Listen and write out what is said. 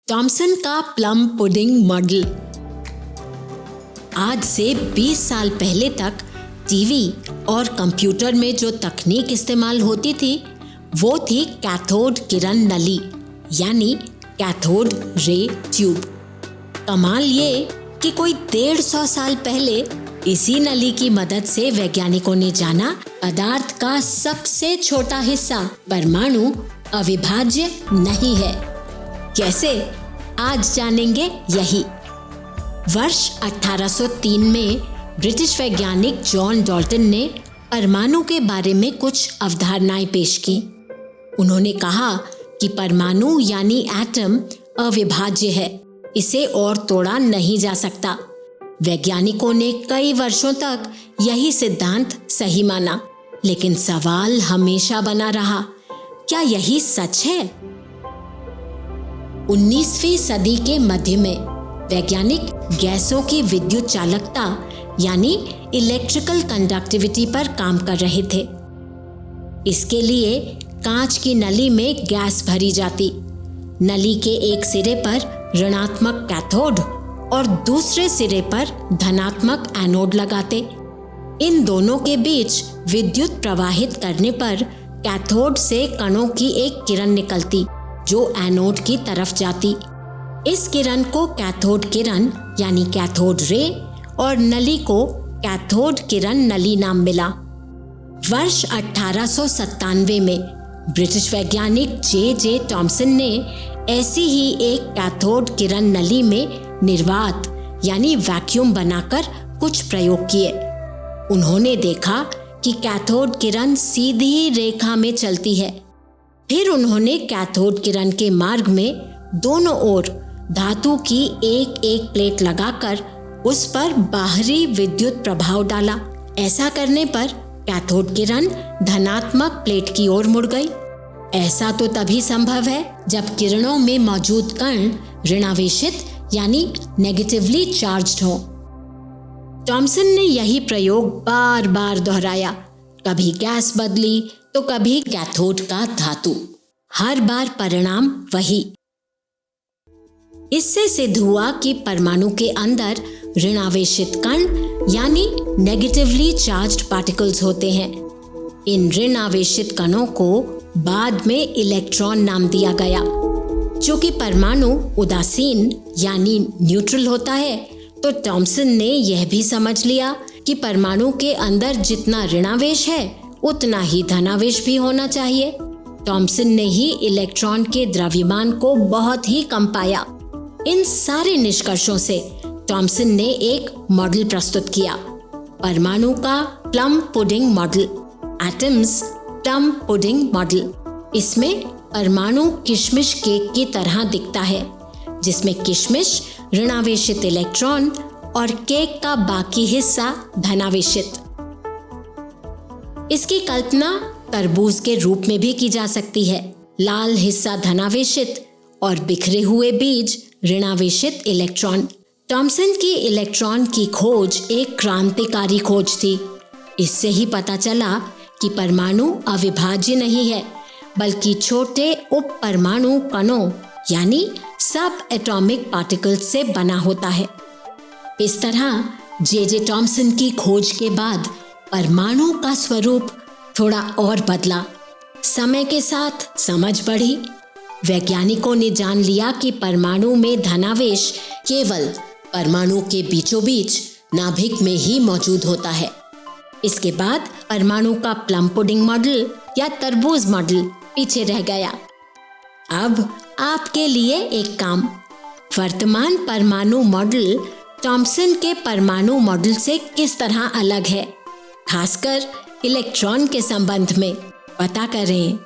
Thompson का plum pudding model. आज से 20 साल पहले तक टीवी और कंप्यूटर में जो तकनीक इस्तेमाल होती थी वो थी कैथोड किरण नली यानी कैथोड रे ट्यूब। कमाल ये कि कोई 150 साल पहले इसी नली की मदद से वैज्ञानिकों ने जाना पदार्थ का सबसे छोटा हिस्सा परमाणु अविभाज्य नहीं है। कैसे? आज जानेंगे यही। वर्ष 1803 में ब्रिटिश वैज्ञानिक जॉन डाल्टन ने परमाणु के बारे में कुछ अवधारणाएं पेश की। उन्होंने कहा कि परमाणु यानी एटम अविभाज्य है, इसे और तोड़ा नहीं जा सकता। वैज्ञानिकों ने कई वर्षों तक यही सिद्धांत सही माना, लेकिन सवाल हमेशा बना रहा, क्या यही सच है? 19वीं सदी के मध्य में वैज्ञानिक गैसों की विद्युत चालकता यानी इलेक्ट्रिकल कंडक्टिविटी पर काम कर रहे थे। इसके लिए कांच की नली में गैस भरी जाती। नली के एक सिरे पर ऋणात्मक कैथोड और दूसरे सिरे पर धनात्मक एनोड लगाते। इन दोनों के बीच विद्युत प्रवाहित करने पर कैथोड से कणों की एक किरण निकलती जो एनोड की तरफ जाती। इस किरण को कैथोड किरण यानी कैथोड रे और नली को कैथोड किरण नली नाम मिला। वर्ष 1897 में ब्रिटिश वैज्ञानिक जे थॉमसन ने ऐसी ही एक कैथोड किरण नली में निर्वात यानी वैक्यूम बनाकर कुछ प्रयोग किए। उन्होंने देखा कि कैथोड किरण सीधी रेखा में चलती है। फिर उन्होंने कैथोड किरण के मार्ग में दोनों ओर धातु की एक एक प्लेट लगाकर उस पर बाहरी विद्युत प्रभाव डाला। ऐसा करने पर कैथोड किरण धनात्मक प्लेट की ओर मुड़ गई। ऐसा तो तभी संभव है जब किरणों में मौजूद कण ऋणावेशित यानी नेगेटिवली चार्ज्ड हो। थॉमसन ने यही प्रयोग बार बार दोहराया। कभी गैस बदली तो कभी कैथोड का धातु। हर बार परिणाम वही। इससे सिद्ध हुआ कि परमाणु के अंदर ऋणावेशित कण यानी नेगेटिवली चार्ज्ड पार्टिकल्स होते हैं। इन ऋणावेशित कणों को बाद में इलेक्ट्रॉन नाम दिया गया। चूंकि परमाणु उदासीन यानी न्यूट्रल होता है, तो थॉमसन ने यह भी समझ लिया कि परमाणु के अंदर जितना ऋणावेश है उतना ही धनावेश भी होना चाहिए। थॉमसन ने ही इलेक्ट्रॉन के द्रव्यमान को बहुत ही कम पाया। इन सारे निष्कर्षों से थॉमसन ने एक मॉडल प्रस्तुत किया, परमाणु का plum pudding model, atoms plum pudding model. इसमें परमाणु किशमिश केक की तरह दिखता है, जिसमें किशमिश ऋणावेशित इलेक्ट्रॉन और केक का बाकी हिस्सा धनावेशित। इसकी कल्पना तरबूज के रूप में भी की जा सकती है। लाल हिस्सा धनावेशित और बिखरे हुए बीज ऋणावेशित इलेक्ट्रॉन। थॉमसन की इलेक्ट्रॉन की खोज एक क्रांतिकारी खोज थी। इससे ही पता चला कि परमाणु अविभाज्य नहीं है, बल्कि छोटे उप परमाणु कणों यानी सब एटॉमिक पार्टिकल्स से बना होता है। इस तरह जे थॉमसन की खोज के बाद परमाणु का स्वरूप थोड़ा और बदला। समय के साथ समझ बढ़ी। वैज्ञानिकों ने जान लिया कि परमाणु में धनावेश केवल परमाणु के बीचों बीच नाभिक में ही मौजूद होता है। इसके बाद परमाणु का प्लम पुडिंग मॉडल या तरबूज मॉडल पीछे रह गया। अब आपके लिए एक काम। वर्तमान परमाणु मॉडल थॉमसन के परमाणु मॉडल से किस तरह अलग है, खासकर इलेक्ट्रॉन के संबंध में पता करें।